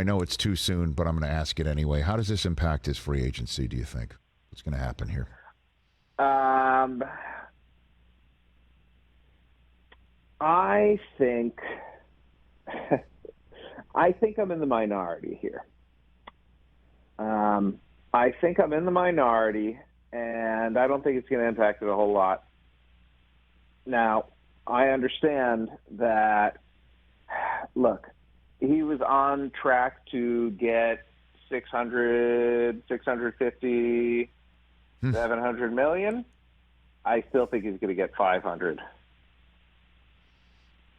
I know it's too soon, but I'm going to ask it anyway. How does this impact his free agency, do you think? What's going to happen here? I think I'm in the minority here. I think I'm in the minority, and I don't think it's going to impact it a whole lot. Now, I understand that, look, he was on track to get 600, 650, 700 million. I still think he's going to get 500.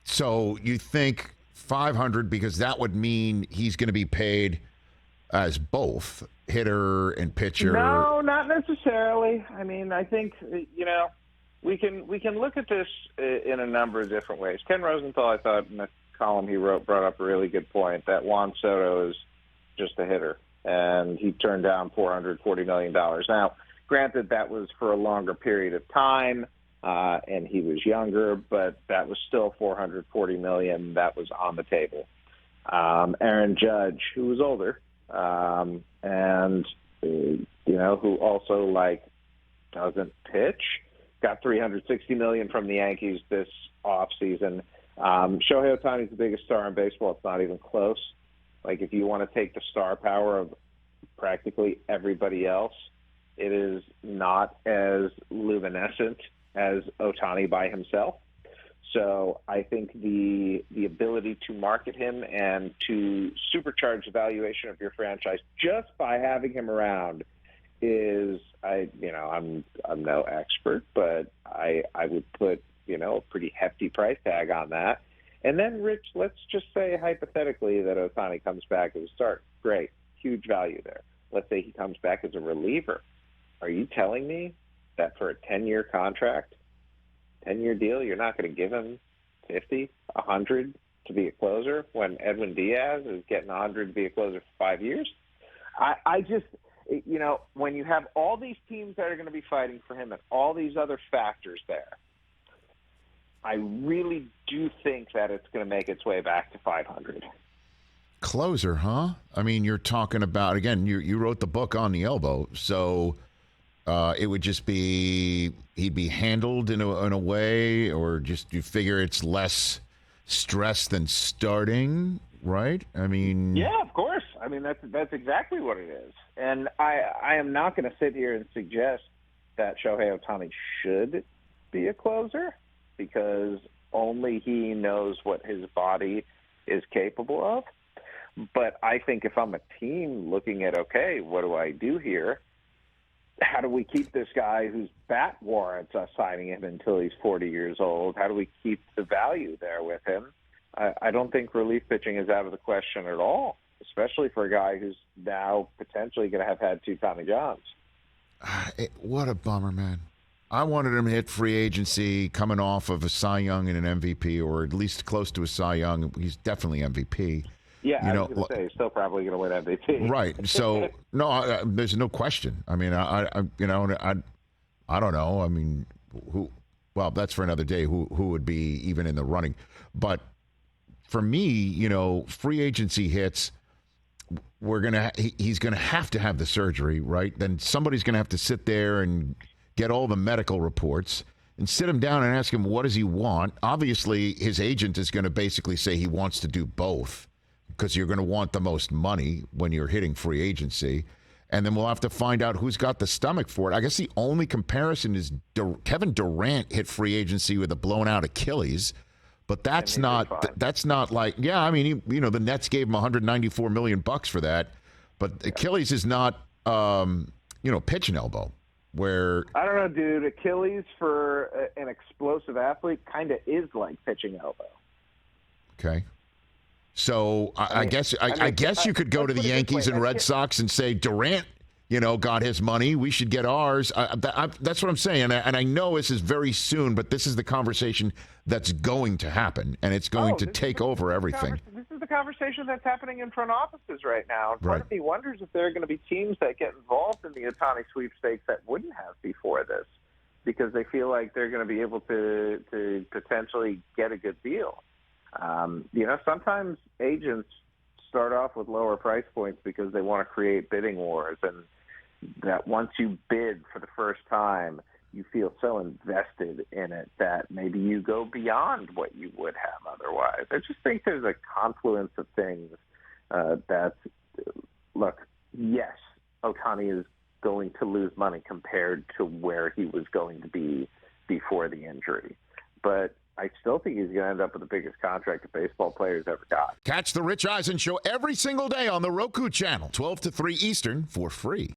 So you think 500 because that would mean he's going to be paid as both hitter and pitcher? No, not necessarily. I mean, I think, we can look at this in a number of different ways. Ken Rosenthal, I thought, in the column he wrote, brought up a really good point that Juan Soto is just a hitter, and he turned down $440 million. Now, granted, that was for a longer period of time, and he was younger, but that was still $440 million that was on the table. Aaron Judge, who was older, and who also doesn't pitch, got $360 million from the Yankees this offseason. Shohei Ohtani is the biggest star in baseball. It's not even close. If you want to take the star power of practically everybody else, it is not as luminescent as Ohtani by himself. So I think the ability to market him and to supercharge the valuation of your franchise just by having him around is, I'm no expert, but I would put, a pretty hefty price tag on that. And then, Rich, let's just say hypothetically that Ohtani comes back as a start. Great, huge value there. Let's say he comes back as a reliever. Are you telling me that for a 10-year contract, 10-year deal, you're not going to give him 50, 100 to be a closer when Edwin Diaz is getting 100 to be a closer for 5 years? I just, when you have all these teams that are going to be fighting for him and all these other factors there, I really do think that it's going to make its way back to 500. Closer, huh? I mean, you're talking about, again, you wrote the book On the Elbow, so it would just be, he'd be handled in a way, or just you figure it's less stress than starting, right? I mean... Yeah, of course. I mean, that's exactly what it is. And I am not going to sit here and suggest that Shohei Ohtani should be a closer, because only he knows what his body is capable of. But I think if I'm a team looking at, okay, what do I do here? How do we keep this guy whose bat warrants us signing him until he's 40 years old? How do we keep the value there with him? I don't think relief pitching is out of the question at all, especially for a guy who's now potentially going to have had 2 Tommy Johns. What a bummer, man. I wanted him to hit free agency coming off of a Cy Young and an MVP, or at least close to a Cy Young. He's definitely MVP. Yeah, I was going to say, he's still probably going to win MVP. Right. So, no, there's no question. I mean, I don't know. I mean, who? Well, that's for another day. Who would be even in the running? But for me, free agency hits. He's gonna have to have the surgery, right? Then somebody's gonna have to sit there and get all the medical reports and sit him down and ask him, what does he want? Obviously, his agent is going to basically say he wants to do both, because you're going to want the most money when you're hitting free agency. And then we'll have to find out who's got the stomach for it. I guess the only comparison is Kevin Durant hit free agency with a blown out Achilles, but that's not like, yeah, I mean, the Nets gave him $194 million for that, but Achilles is not, pitching elbow. Where I don't know, dude. Achilles for an explosive athlete kind of is like pitching elbow. Okay. So I guess you could go to the Yankees and Red Sox and say Durant, got his money. We should get ours. That's what I'm saying. And I know this is very soon, but this is the conversation that's going to happen, and it's going to take over everything. This is the conversation that's happening in front offices right now. And part of me wonders if there are going to be teams that get involved in the Ohtani sweepstakes that wouldn't have before this, because they feel like they're going to be able to potentially get a good deal. Sometimes agents start off with lower price points because they want to create bidding wars, and that once you bid for the first time, you feel so invested in it that maybe you go beyond what you would have otherwise. I just think there's a confluence of things look, yes, Ohtani is going to lose money compared to where he was going to be before the injury. But I still think he's going to end up with the biggest contract a baseball player's ever got. Catch the Rich Eisen Show every single day on the Roku channel, 12 to 3 Eastern, for free.